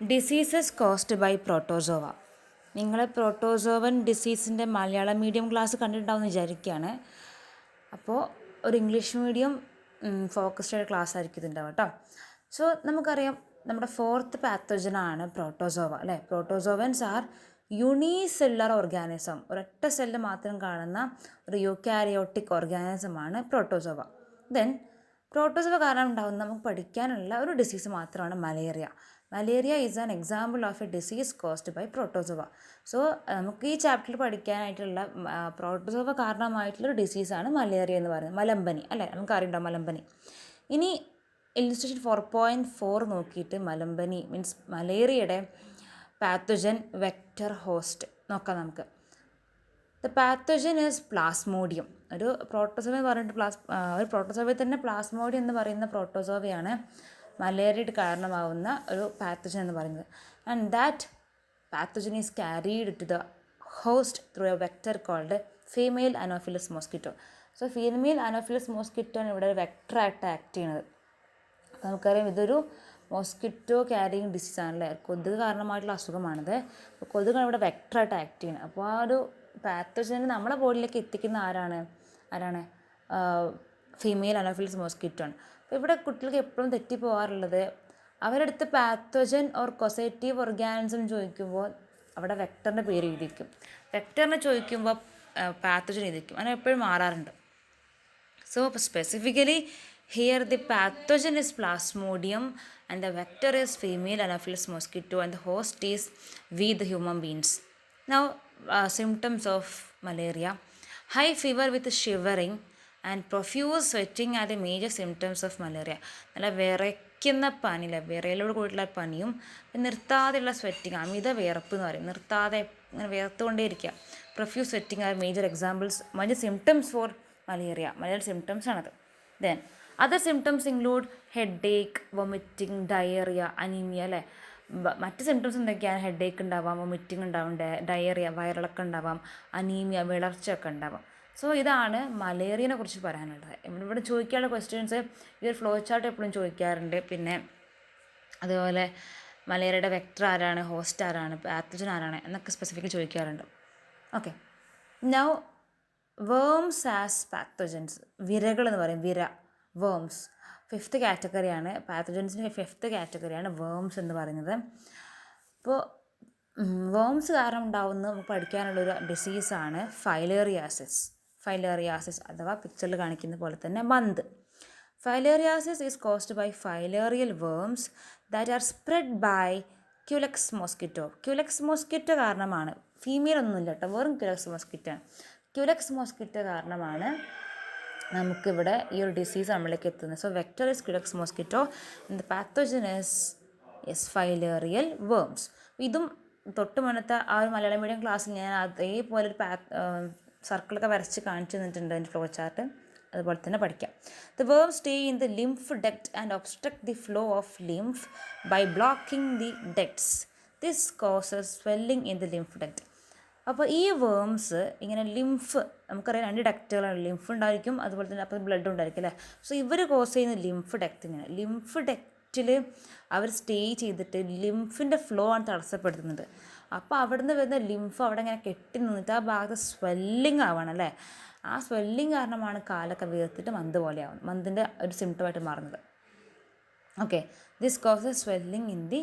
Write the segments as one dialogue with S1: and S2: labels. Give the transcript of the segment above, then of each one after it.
S1: Diseases caused by protozoa. നിങ്ങൾ protozoan ഡിസീസിൻ്റെ Malayalam medium class കണ്ടിട്ടുണ്ടാവുമെന്ന് വിചാരിക്കുകയാണ്. അപ്പോൾ ഒരു ഇംഗ്ലീഷ് മീഡിയം ഫോക്കസ്ഡ് ആയ ക്ലാസ് ആയിരിക്കും ഇതുണ്ടാവും കേട്ടോ. സോ നമുക്കറിയാം നമ്മുടെ ഫോർത്ത് പാത്തോജനാണ് പ്രോട്ടോസോവ അല്ലേ. പ്രോട്ടോസോവൻസ് ആർ യൂണിസെല്ലുലർ ഓർഗാനിസം, ഒരൊറ്റ സെല്ല് മാത്രം കാണുന്ന ഒരു യൂക്കാരിയോട്ടിക് ഓർഗാനിസമാണ് പ്രോട്ടോസോവ. ദെൻ പ്രോട്ടോസോവ കാരണം ഉണ്ടാകുന്ന നമുക്ക് പഠിക്കാനുള്ള ഒരു ഡിസീസ് മാത്രമാണ് malaria. Malaria is an example of a disease caused by protozoa. So നമുക്ക് ഈ ചാപ്റ്ററിൽ പഠിക്കാനായിട്ടുള്ള പ്രോട്ടോസോവ കാരണമായിട്ടുള്ളൊരു ഡിസീസാണ് മലേറിയ എന്ന് പറയുന്നത്. മലമ്പനി അല്ലേ, നമുക്കറിയണ്ടാവും മലമ്പനി. ഇനി ഇല്ലുസ്ട്രേഷൻ 4.4 നോക്കിയിട്ട് മലമ്പനി മീൻസ് മലേറിയയുടെ പാത്തോജൻ, വെക്റ്റർ, ഹോസ്റ്റ് നോക്കാം നമുക്ക്. The pathogen is Plasmodium. ഒരു പ്രോട്ടോസോവ എന്ന് പറഞ്ഞിട്ട് ഒരു പ്രോട്ടോസോവയിൽ തന്നെ പ്ലാസ്മോഡിയം എന്ന് പറയുന്ന പ്രോട്ടോസോവയാണ് മലേറിയയുടെ കാരണമാവുന്ന ഒരു പാത്തോജൻ എന്ന് പറയുന്നത്. And that pathogen is carried to the host through a vector called female anopheles mosquito. So female anopheles mosquito ആണ് ഇവിടെ ഒരു വെക്ടറായിട്ട് ആക്ട് ചെയ്യുന്നത്. അപ്പോൾ നമുക്കറിയാം ഇതൊരു മോസ്കിറ്റോ ക്യാരിയിങ് ഡിസീസ് ആണല്ലേ, കൊതുക് കാരണമായിട്ടുള്ള അസുഖമാണിത്. അപ്പോൾ കൊതുകാണ് ഇവിടെ വെക്ടറായിട്ട് ആക്ട് ചെയ്യുന്നത്. അപ്പോൾ ആ ഒരു പാത്തോജൻ നമ്മളെ ബോഡിയിലേക്ക് എത്തിക്കുന്ന ആരാണ് ഫീമെയിൽ അനോഫിലസ് മോസ്കിറ്റോ ആണ്. അപ്പോൾ ഇവിടെ കുട്ടികൾക്ക് എപ്പോഴും തെറ്റിപ്പോകാറുള്ളത്, അവരെടുത്ത് പാത്തോജൻ ഓർ കൊസേറ്റീവ് ഓർഗാനിസം ചോദിക്കുമ്പോൾ അവിടെ വെക്ടറിൻ്റെ പേര് എഴുതിക്കും, വെക്ടറിനെ ചോദിക്കുമ്പോൾ പാത്തോജൻ എഴുതിക്കും. അങ്ങനെ എപ്പോഴും മാറാറുണ്ട്. So specifically here the pathogen is Plasmodium and the vector is female Anopheles mosquito and the host is we the human beings. Now symptoms of malaria: high fever with shivering and profuse sweating are the major symptoms of malaria. നല്ല വിറയ്ക്കുന്ന പനി, വിറയലോട് കൂടിയിട്ടുള്ള പനിയും നിർത്താതെയുള്ള sweating, അമിത വിയർപ്പ് എന്ന് പറയും, നിർത്താതെ ഇങ്ങനെ വിയർത്തുകൊണ്ടേ ഇരിക്കുക. Profuse sweating are major examples, major symptoms for malaria. Malayalam symptoms ആണത്. Then other symptoms include headache, vomiting, diarrhoea, anaemia അല്ലേ. മറ്റ് സിംറ്റംസ് എന്തൊക്കെയാണ്? ഹെഡ് ഏക്ക് ഉണ്ടാവാം, വൊമിറ്റിംഗ് ഉണ്ടാവാം, ഡയറിയ വയറിളക്കം ഉണ്ടാവാം, അനീമിയ വിളർച്ചയൊക്കെ ഉണ്ടാവാം. സോ ഇതാണ് മലേറിയനെ കുറിച്ച് പറയാനുള്ളത്. ഇവിടെ ചോദിക്കാനുള്ള ക്വസ്റ്റ്യൻസ് ഈ ഒരു ഫ്ലോ ചാർട്ട് എപ്പോഴും ചോദിക്കാറുണ്ട്. പിന്നെ അതുപോലെ മലേറിയയുടെ വെക്ടർ ആരാണ്, ഹോസ്റ്റ് ആരാണ്, പാത്തോജൻ ആരാണ് എന്നൊക്കെ സ്പെസിഫിക് ചോദിക്കാറുണ്ട്. Okay, now worms as pathogens. വിരകൾ എന്ന് പറയും, വിര, വേംസ്. 5th കാറ്റഗറിയാണ് പാത്തോജൻസിൻ്റെ. 5th കാറ്റഗറിയാണ് വേംസ് എന്ന് പറയുന്നത്. അപ്പോൾ വേംസ് കാരണം ഉണ്ടാവുന്ന നമുക്ക് പഠിക്കാനുള്ളൊരു ഡിസീസാണ് ഫൈലേറിയാസിസ് അഥവാ പിക്ചറിൽ കാണിക്കുന്ന പോലെ തന്നെ മന്ത്. Filariasis is caused by filarial worms that are spread by culex mosquito. Culex mosquito കാരണമാണ്, ഫീമെയിൽ ഒന്നുമില്ല കേട്ടോ, വെറും ക്യുലെക്സ് മോസ്കിറ്റോ ആണ്. ക്യുലെക്സ് മോസ്കിറ്റോ കാരണമാണ് നമുക്കിവിടെ ഈ ഒരു ഡിസീസ് നമ്മളിലേക്ക് എത്തുന്നത്. So vector is culex mosquito and the pathogen is filarial worms. ഇതും തൊട്ട് മുന്നത്തെ ആ ഒരു മലയാളം മീഡിയം ക്ലാസ്സിൽ ഞാൻ അതേപോലെ ഒരു സർക്കിളൊക്കെ വരച്ച് കാണിച്ചു തന്നിട്ടുണ്ട് അതിൻ്റെ ഫ്ലോ ചാർട്ട്. അതുപോലെ തന്നെ പഠിക്കാം. The worm stay in the lymph duct and obstruct the flow of lymph by blocking the ducts. This causes swelling in the lymph duct. അപ്പോൾ ഈ വേംസ് ഇങ്ങനെ ലിംഫ്, നമുക്കറിയാം 2 ഡക്റ്റുകളാണ്, ലിംഫ് ഉണ്ടായിരിക്കും അതുപോലെ തന്നെ അപ്പോൾ ബ്ലഡ് ഉണ്ടായിരിക്കും അല്ലേ. സോ ഇവർ കോസ് ചെയ്യുന്ന ലിംഫ് ഡക്റ്റിങ്ങനെ, ലിംഫ് ഡക്റ്റിൽ അവർ സ്റ്റേ ചെയ്തിട്ട് ലിംഫിൻ്റെ ഫ്ലോ ആണ് തടസ്സപ്പെടുത്തുന്നത്. അപ്പോൾ അവിടെ നിന്ന് വരുന്ന ലിംഫ് അവിടെ ഇങ്ങനെ കെട്ടി നിന്നിട്ട് ആ ഭാഗത്ത് സ്വെല്ലിങ് ആവണം അല്ലേ. ആ സ്വെല്ലിങ് കാരണമാണ് കാലൊക്കെ വീർത്തിട്ട് മന്ത് പോലെ ആവുന്നത്, മന്തിൻ്റെ ഒരു സിംറ്റമായിട്ട് മാറുന്നത്. Okay, this causes swelling in the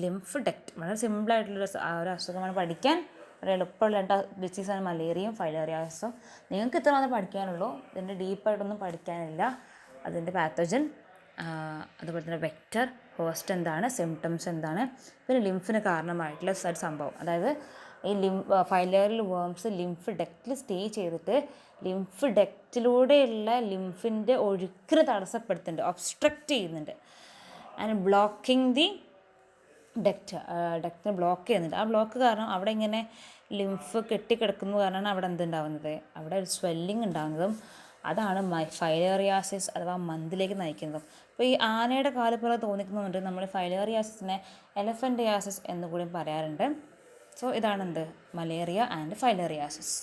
S1: lymph duct. വളരെ സിമ്പിളായിട്ടുള്ളൊരു ഒരു അസുഖമാണ് പഠിക്കാൻ. വളരെ എളുപ്പമുള്ള 2 ഡിസീസാണ് മലേറിയയും ഫൈലേറിയാസും. നിങ്ങൾക്ക് ഇത്ര മാത്രമേ പഠിക്കാനുള്ളൂ, ഇതിൻ്റെ ഡീപ്പായിട്ടൊന്നും പഠിക്കാനില്ല. അതിൻ്റെ പാത്തോജൻ, അതുപോലെ തന്നെ വെക്റ്റർ, ഹോസ്റ്റ് എന്താണ്, സിംറ്റംസ് എന്താണ്, പിന്നെ ലിംഫിന് കാരണമായിട്ടുള്ള ഒരു സംഭവം. അതായത് ഈ ഫൈലേറിയൽ വേംസ് ലിംഫ് ഡക്റ്റിൽ സ്റ്റേ ചെയ്തിട്ട് ലിംഫ് ഡക്റ്റിലൂടെയുള്ള ലിംഫിൻ്റെ ഒഴുക്കിന് തടസ്സപ്പെടുത്തുന്നുണ്ട്, ഒബ്സ്ട്രക്റ്റ് ചെയ്യുന്നുണ്ട്. ആൻഡ് ബ്ലോക്കിംഗ് ദി ഡക്റ്റിനെ ബ്ലോക്ക് ചെയ്യുന്നുണ്ട്. ആ ബ്ലോക്ക് കാരണം അവിടെ ഇങ്ങനെ ലിംഫ് കെട്ടിക്കിടക്കുന്ന കാരണമാണ് അവിടെ എന്തുണ്ടാവുന്നത്, അവിടെ ഒരു സ്വെല്ലിങ് ഉണ്ടാകുന്നതും. അതാണ് ഫൈലേറിയാസിസ് അഥവാ മന്തിലേക്ക് നയിക്കുന്നതും. അപ്പോൾ ഈ ആനയുടെ കാല് പോലെ തോന്നിക്കുന്നുണ്ട്, നമ്മൾ ഫൈലേറിയാസിസിനെ എലഫൻറ്റിയാസിസ് എന്ന് കൂടി പറയാറുണ്ട്. സോ ഇതാണ് മലേറിയ ആൻഡ് ഫൈലേറിയാസിസ്.